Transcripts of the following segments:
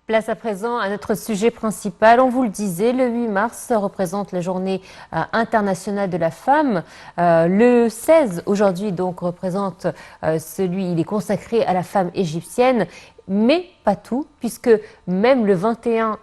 Place à présent à notre sujet principal. On vous le disait, le 8 mars représente la journée internationale de la femme. Le 16 aujourd'hui donc représente il est consacré à la femme égyptienne. Mais pas tout, puisque même le 21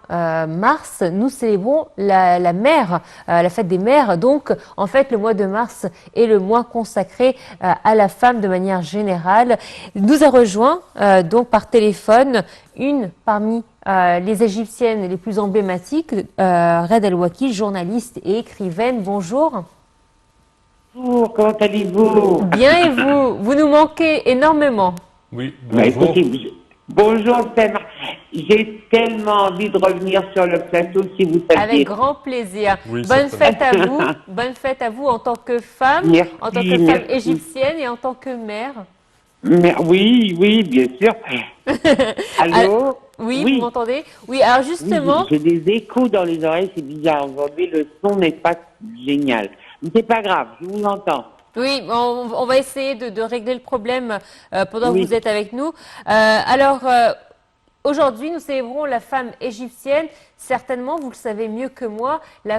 mars, nous célébrons la mère, la fête des mères. Donc, en fait, le mois de mars est le mois consacré à la femme de manière générale. Nous a rejoint donc par téléphone une parmi les Égyptiennes les plus emblématiques, Red El-Waki, journaliste et écrivaine. Bonjour. Bonjour, comment allez-vous? Bien et vous? Vous nous manquez énormément. Oui, Bah, bonjour. écoutez, bonjour Sam. J'ai tellement envie de revenir sur le plateau si vous saviez. Avec grand plaisir. Oui, Bonne certainement. fête à vous. Bonne fête à vous en tant que femme, Merci, en tant que femme merci. égyptienne et en tant que mère. Oui, oui, bien sûr. Allô? Oui, Oui. vous m'entendez? Oui, alors Oui, justement, j'ai des échos dans les oreilles, c'est bizarre. Aujourd'hui, le son n'est pas génial. Mais c'est pas grave, je vous entends. oui, on va essayer de régler le problème pendant que Oui. vous êtes avec nous. Aujourd'hui, nous célébrons la femme égyptienne. Certainement, vous le savez mieux que moi, il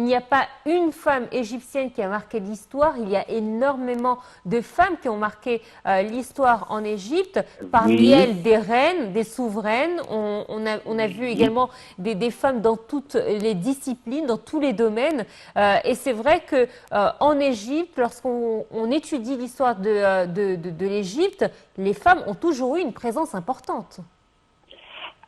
n'y a pas une femme égyptienne qui a marqué l'histoire. Il y a énormément de femmes qui ont marqué l'histoire en Égypte. Parmi Oui. elles, des reines, des souveraines. On a vu également des femmes dans toutes les disciplines, dans tous les domaines. Et c'est vrai que en Égypte, lorsqu'on étudie l'histoire de l'Égypte, les femmes ont toujours eu une présence importante.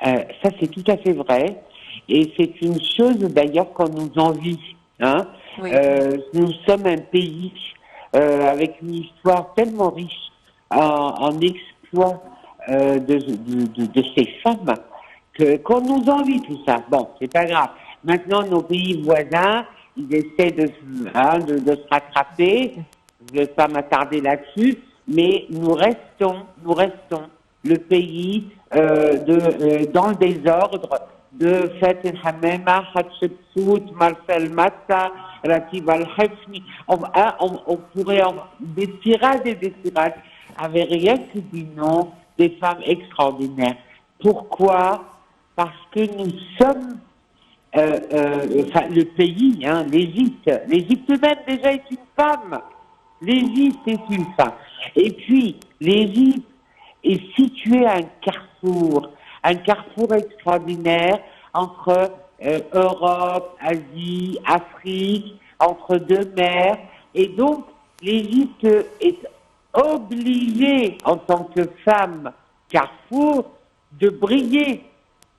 Ça, c'est tout à fait vrai. Et c'est une chose, d'ailleurs, qu'on nous envie. Hein. Oui. Nous sommes un pays avec une histoire tellement riche en exploits de ces femmes qu'on nous envie tout ça. Bon, c'est pas grave. Maintenant, nos pays voisins, ils essaient de se rattraper. Je ne vais pas m'attarder là-dessus, mais nous restons le pays dans le désordre de Fatih Hamema, Hatshepsut, Marcel Mata, Ratib al-Hafni. On pourrait des tirades et des tirades avec rien que du nom des femmes extraordinaires. Pourquoi? Parce que nous sommes le pays, hein, l'Égypte. L'Égypte même déjà est une femme. L'Égypte est une femme. Et puis, l'Égypte est située à un carrefour extraordinaire entre Europe, Asie, Afrique, entre deux mers. Et donc, l'Égypte est obligée, en tant que femme carrefour, de briller.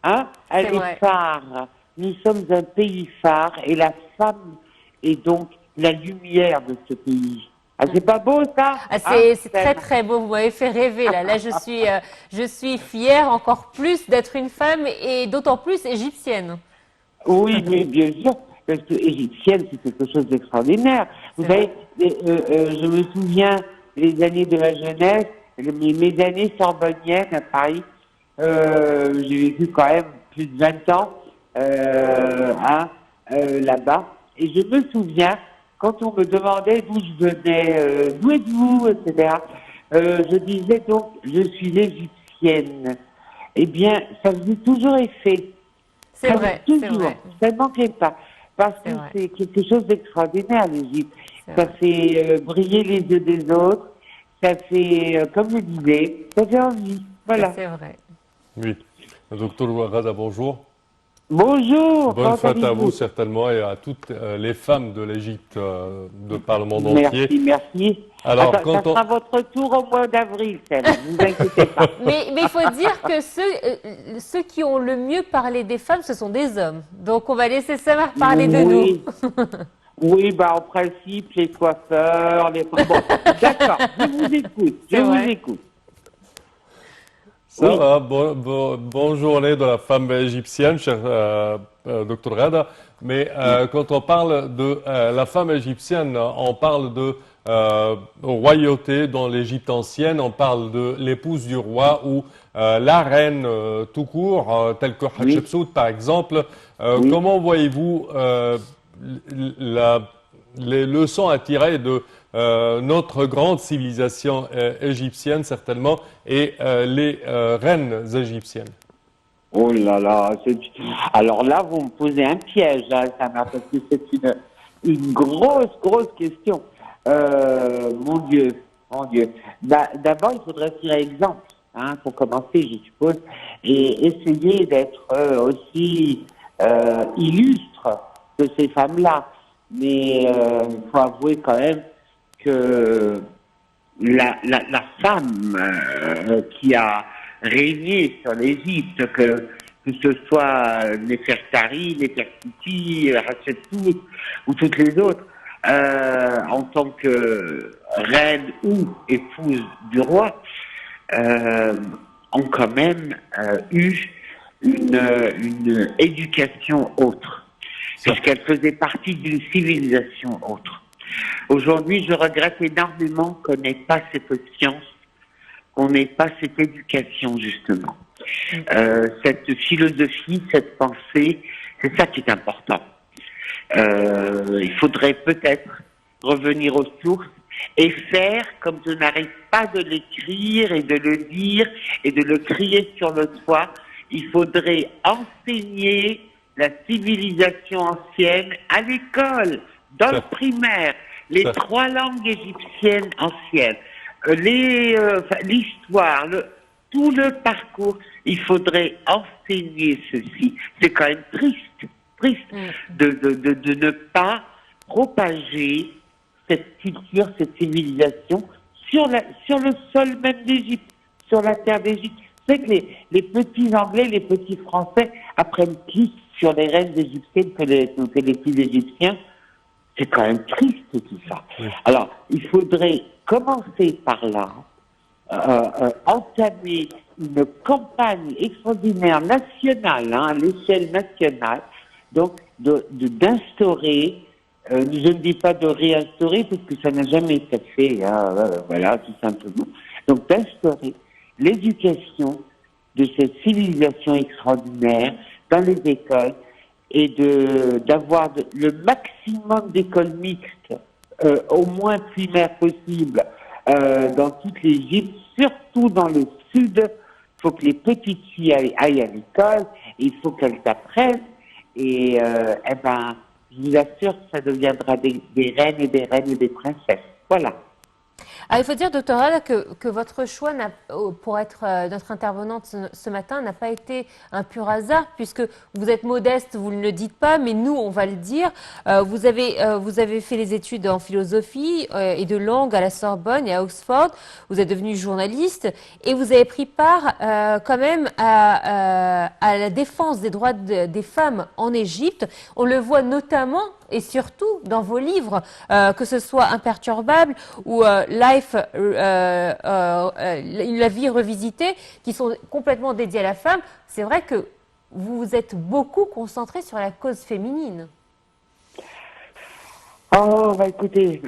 Hein? Elle C'est vrai. est phare. Nous sommes un pays phare et la femme est donc la lumière de ce pays. Ah, c'est pas beau ça? Ah, Hein, c'est très très beau, vous m'avez fait rêver là. Là, je suis fière encore plus d'être une femme et d'autant plus égyptienne. Oui, mais bien sûr, parce que égyptienne, c'est quelque chose d'extraordinaire. Vous C'est savez, je me souviens les années de la jeunesse, mes années sorbonniennes à Paris, j'ai vécu quand même plus de 20 ans là-bas, et je me souviens, quand on me demandait d'où je venais, d'où êtes-vous, etc., je disais donc, je suis égyptienne. Eh bien, ça faisait toujours effet. C'est vrai, c'est Toujours, vrai. ça ne manquait pas. Parce que C'est vrai. c'est quelque chose d'extraordinaire, l'Égypte. C'est Ça vrai. fait briller les yeux des autres. Ça fait, comme je disais, ça fait envie. Voilà. C'est vrai. Oui. Docteur Ouaghada, bonjour. Bonjour. Bonne comment fête à allez-vous? vous certainement et à toutes les femmes de l'Égypte de par le monde entier. Merci, merci. Alors, Attends, ça quand on... sera votre tour au mois d'avril, Sam. Ne vous inquiétez pas. Mais il faut dire que ceux qui ont le mieux parlé des femmes, ce sont des hommes. Donc on va laisser Samar parler de nous. Oui. Oui, bah en principe, les coiffeurs, les... Bon, d'accord, je vous écoute, je C'est vous vrai. écoute. Ça Oui. va, bonne journée de la femme égyptienne, cher Dr Ghada. Mais quand on parle de la femme égyptienne, on parle de royauté dans l'Égypte ancienne, on parle de l'épouse du roi ou la reine tout court, telle que Oui. Hatshepsut par exemple. Oui. Comment voyez-vous les leçons à tirer de notre grande civilisation égyptienne certainement et les reines égyptiennes? Oh là là, alors là, vous me posez un piège, hein, Sana, parce que c'est une grosse question. Mon Dieu, mon Dieu. D'abord, il faudrait faire exemple, hein, pour commencer, je suppose, et essayer d'être aussi illustre que ces femmes-là. Mais il faut avouer quand même que la femme qui a régné sur l'Égypte, que ce soit Néfertari, Néfertiti, Hatshepsut ou toutes les autres, en tant que reine ou épouse du roi, ont quand même eu une éducation autre, puisqu'elle faisait partie d'une civilisation autre. Aujourd'hui, je regrette énormément qu'on n'ait pas cette science, qu'on n'ait pas cette éducation, justement. Cette philosophie, cette pensée, c'est ça qui est important. Il faudrait peut-être revenir aux sources et faire comme je n'arrive pas de l'écrire et de le dire et de le crier sur le toit. Il faudrait enseigner la civilisation ancienne à l'école, dans le primaire, les 3 langues égyptiennes anciennes, l'histoire, tout le parcours. Il faudrait enseigner ceci. C'est quand même triste de ne pas propager cette culture, cette civilisation sur le sol même d'Égypte, sur la terre d'Égypte. C'est que les petits Anglais, les petits Français apprennent plus sur les reines égyptiennes que les petits Égyptiens. C'est quand même triste tout ça. Oui. Alors, il faudrait commencer par là, entamer une campagne extraordinaire nationale, hein, à l'échelle nationale, donc d'instaurer, je ne dis pas de réinstaurer parce que ça n'a jamais été fait, hein, voilà, tout simplement. Donc d'instaurer l'éducation de cette civilisation extraordinaire dans les écoles et d'avoir le maximum d'écoles mixtes, au moins primaires possible, dans toute l'Égypte, surtout dans le sud. Il faut que les petites filles aillent à l'école, il faut qu'elles apprennent, et je vous assure que ça deviendra des reines et des reines et des princesses. Voilà. Il faut dire, docteur Rada, que votre choix pour être notre intervenante ce matin n'a pas été un pur hasard, puisque vous êtes modeste, vous ne le dites pas, mais nous, on va le dire. Vous avez fait les études en philosophie et de langue à la Sorbonne et à Oxford. Vous êtes devenu journaliste et vous avez pris part quand même à la défense des droits des femmes en Égypte. On le voit notamment et surtout dans vos livres, que ce soit Imperturbable ou Life, la vie revisitée, qui sont complètement dédiés à la femme. C'est vrai que vous vous êtes beaucoup concentré sur la cause féminine. Oh, écoutez,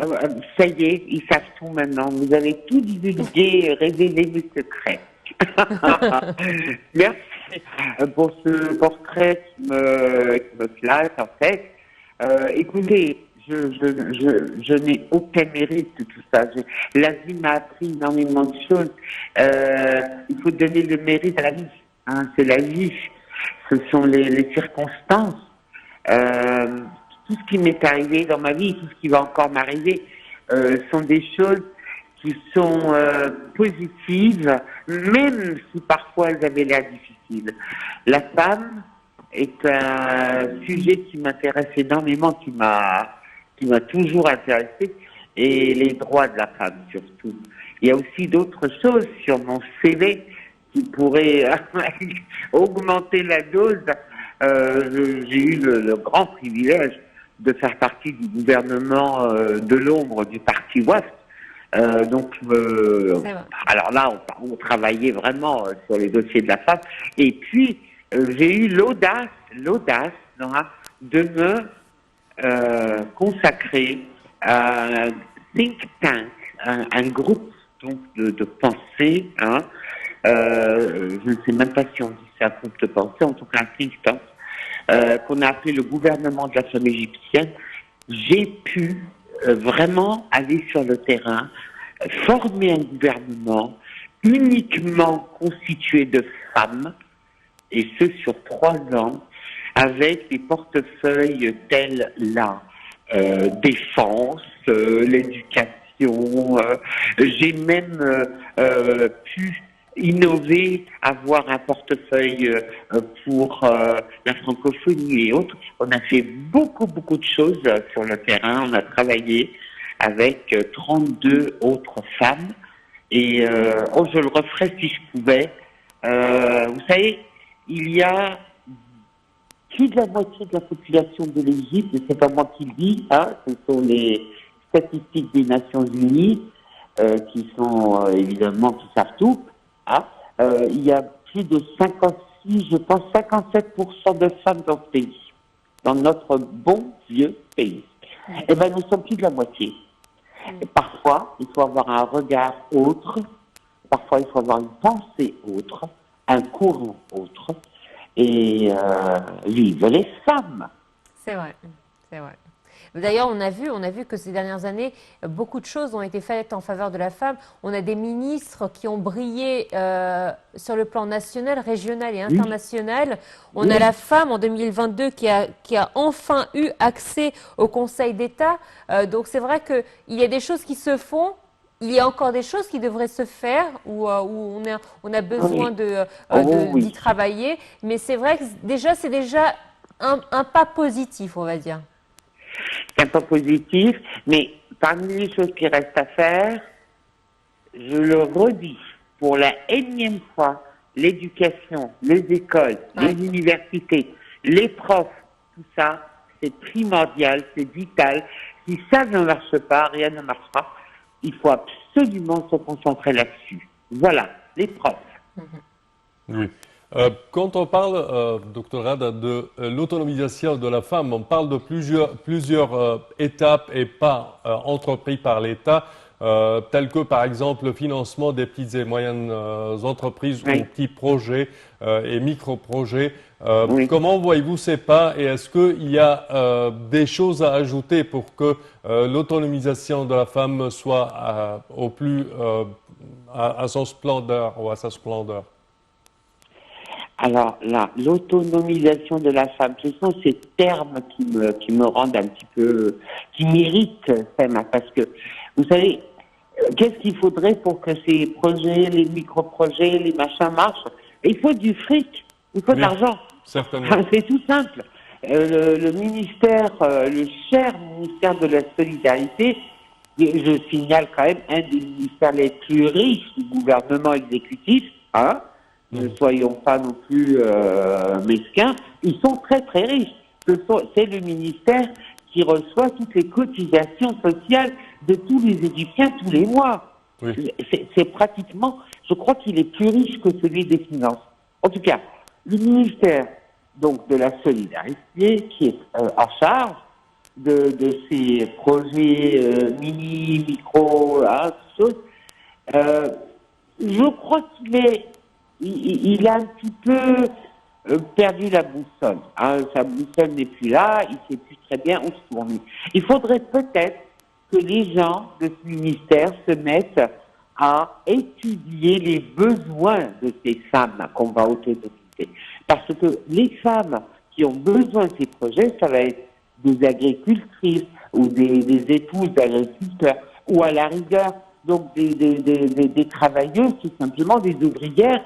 ça y est, ils savent tout maintenant. Vous avez tout divulgué, révélé mes secrets. Merci pour ce portrait qui me flatte, en fait. Écoutez, je n'ai aucun mérite de tout ça. La vie m'a appris énormément de choses. Il faut donner le mérite à la vie. Hein, c'est la vie. Ce sont les circonstances. Tout ce qui m'est arrivé dans ma vie, tout ce qui va encore m'arriver, sont des choses qui sont positives, même si parfois elles avaient l'air difficiles. La femme est un sujet qui m'intéresse énormément, qui m'a toujours intéressé, et les droits de la femme surtout. Il y a aussi d'autres choses sur mon CV qui pourraient augmenter la dose. J'ai eu le grand privilège de faire partie du gouvernement de l'ombre du parti WAFT. Alors là, on travaillait vraiment sur les dossiers de la femme. Et puis, j'ai eu l'audace de me consacrer à un think tank, un groupe donc de pensée. Hein, je ne sais même pas si on dit c'est un groupe de pensée, en tout cas un think tank, qu'on a appelé le gouvernement de la femme égyptienne. J'ai pu vraiment aller sur le terrain, former un gouvernement uniquement constitué de femmes et ce sur 3 ans, avec des portefeuilles tels la défense, l'éducation. J'ai même pu innover, avoir un portefeuille pour la francophonie et autres. On a fait beaucoup de choses sur le terrain. On a travaillé avec 32 autres femmes et je le referais si je pouvais. Vous savez, il y a plus de la moitié de la population de l'Égypte, et c'est pas moi qui le dis, hein, ce sont les statistiques des Nations Unies qui sont évidemment qui savent tout. Hein. Il y a plus de 56, je pense 57% de femmes dans ce pays, dans notre bon vieux pays. Eh ben, nous sommes plus de la moitié. Et parfois, il faut avoir un regard autre, parfois il faut avoir une pensée autre, un courant autre, et vive les femmes. C'est vrai, c'est vrai. D'ailleurs, on a vu que ces dernières années, beaucoup de choses ont été faites en faveur de la femme. On a des ministres qui ont brillé sur le plan national, régional et international. On a la femme en 2022 qui a enfin eu accès au Conseil d'État. Donc c'est vrai qu'il y a des choses qui se font. Il y a encore des choses qui devraient se faire où on a besoin d'y travailler. Mais c'est vrai que c'est déjà un pas positif, on va dire. C'est un pas positif, mais parmi les choses qui restent à faire, je le redis, pour la énième fois, l'éducation, les écoles, les universités, les profs, tout ça, c'est primordial, c'est vital. Si ça ne marche pas, rien ne marchera. Il faut absolument se concentrer là-dessus. Voilà, les profs. Oui. Quand on parle, docteur Rada, de l'autonomisation de la femme, on parle de plusieurs étapes et pas entrepris par l'État, tels que par exemple le financement des petites et moyennes entreprises ou petits projets et micro-projets. Comment voyez-vous ces pas et est-ce qu'il y a des choses à ajouter pour que l'autonomisation de la femme soit à son splendeur ou à sa splendeur? Alors là, l'autonomisation de la femme, ce sont ces termes qui me rendent un petit peu, qui m'irritent, parce que, vous savez, qu'est-ce qu'il faudrait pour que ces projets, les micro-projets, les machins marchent? Il faut du fric, il faut de l'argent. Certainement. C'est tout simple. Le ministère, le cher ministère de la Solidarité, je signale quand même un des ministères les plus riches du gouvernement exécutif, hein? Ne soyons pas non plus mesquins, ils sont très riches. C'est le ministère qui reçoit toutes les cotisations sociales de tous les Égyptiens tous les mois. Oui. C'est pratiquement, je crois qu'il est plus riche que celui des finances. En tout cas, le ministère donc de la Solidarité qui est en charge de ces projets mini, micro, choses, je crois il a un petit peu perdu la boussole. Hein. Sa boussole n'est plus là, il ne sait plus très bien où se tourner. Il faudrait peut-être que les gens de ce ministère se mettent à étudier les besoins de ces femmes qu'on va autonomiser. Parce que les femmes qui ont besoin de ces projets, ça va être des agricultrices ou des épouses d'agriculteurs ou à la rigueur donc des travailleuses, tout simplement des ouvrières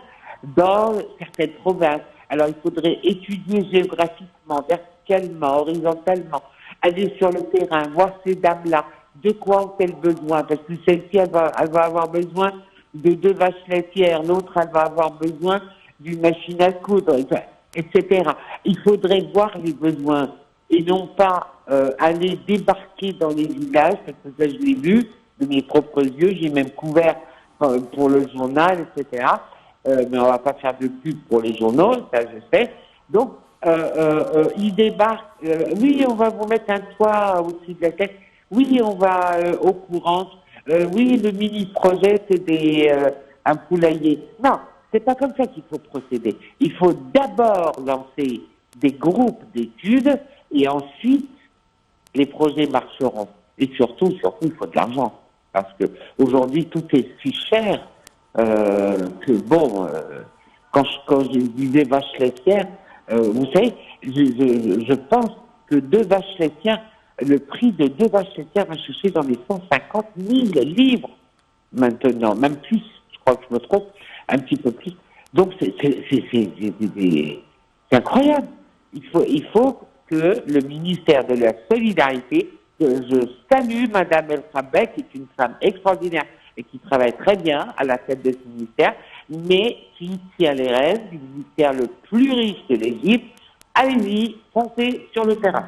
dans certaines provinces. Alors, il faudrait étudier géographiquement, verticalement, horizontalement, aller sur le terrain, voir ces dames-là, de quoi ont-elles besoin, parce que celle-ci, elle va avoir besoin de 2 vaches laitières, l'autre, elle va avoir besoin d'une machine à coudre, etc. Il faudrait voir les besoins et non pas aller débarquer dans les villages, parce que ça, je l'ai vu de mes propres yeux, j'ai même couvert pour le journal, etc., mais on va pas faire de pub pour les journaux, ça je sais. Donc, ils débarquent. Oui, on va vous mettre un toit au-dessus de la tête. Oui, on va au courant. Oui, le mini-projet, c'est un poulailler. Non, c'est pas comme ça qu'il faut procéder. Il faut d'abord lancer des groupes d'études et ensuite, les projets marcheront. Et surtout, il faut de l'argent. Parce que aujourd'hui, tout est si cher que bon, quand je disais vache laitière, vous savez, je pense que 2 vaches laitières, le prix de 2 vaches laitières va chercher dans les 150 000 livres maintenant, même plus, je crois que je me trompe, un petit peu plus. Donc c'est incroyable. Il faut que le ministère de la Solidarité, que je salue Madame El Kharbet, qui est une femme extraordinaire et qui travaille très bien à la tête de ce ministère, mais qui tient les rênes du ministère le plus riche de l'Égypte. Allez-y, foncez sur le terrain.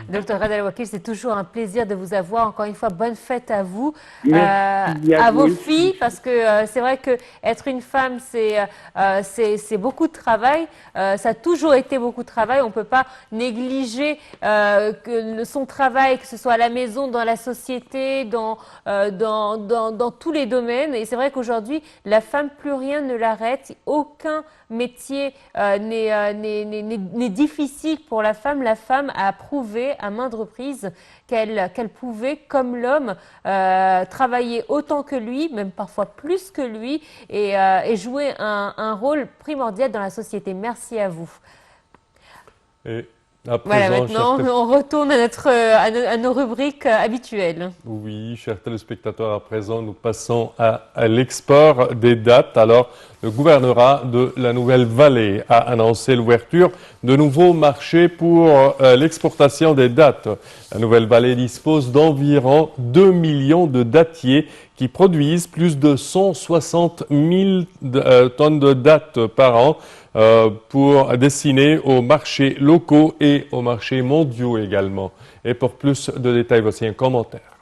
Docteur Rad El-Wakil, c'est toujours un plaisir de vous avoir. Encore une fois, bonne fête à vous, Merci à vos vous. filles, parce que c'est vrai que être une femme, c'est beaucoup de travail. Ça a toujours été beaucoup de travail. On ne peut pas négliger son travail, que ce soit à la maison, dans la société, dans tous les domaines. Et c'est vrai qu'aujourd'hui, la femme, plus rien ne l'arrête. Aucun métier n'est difficile pour la femme. La femme a prouvé à maintes reprises qu'elle pouvait, comme l'homme, travailler autant que lui, même parfois plus que lui, et jouer un rôle primordial dans la société. Merci à vous. Et à Voilà, présent, maintenant, on retourne à nos rubriques habituelles. Oui, chers téléspectateurs, à présent, nous passons à l'export des dattes. Alors, le gouvernorat de la Nouvelle-Vallée a annoncé l'ouverture de nouveaux marchés pour l'exportation des dattes. La Nouvelle-Vallée dispose d'environ 2 millions de dattiers qui produisent plus de 160 000 tonnes de dattes par an pour destiner aux marchés locaux et aux marchés mondiaux également. Et pour plus de détails, voici un commentaire.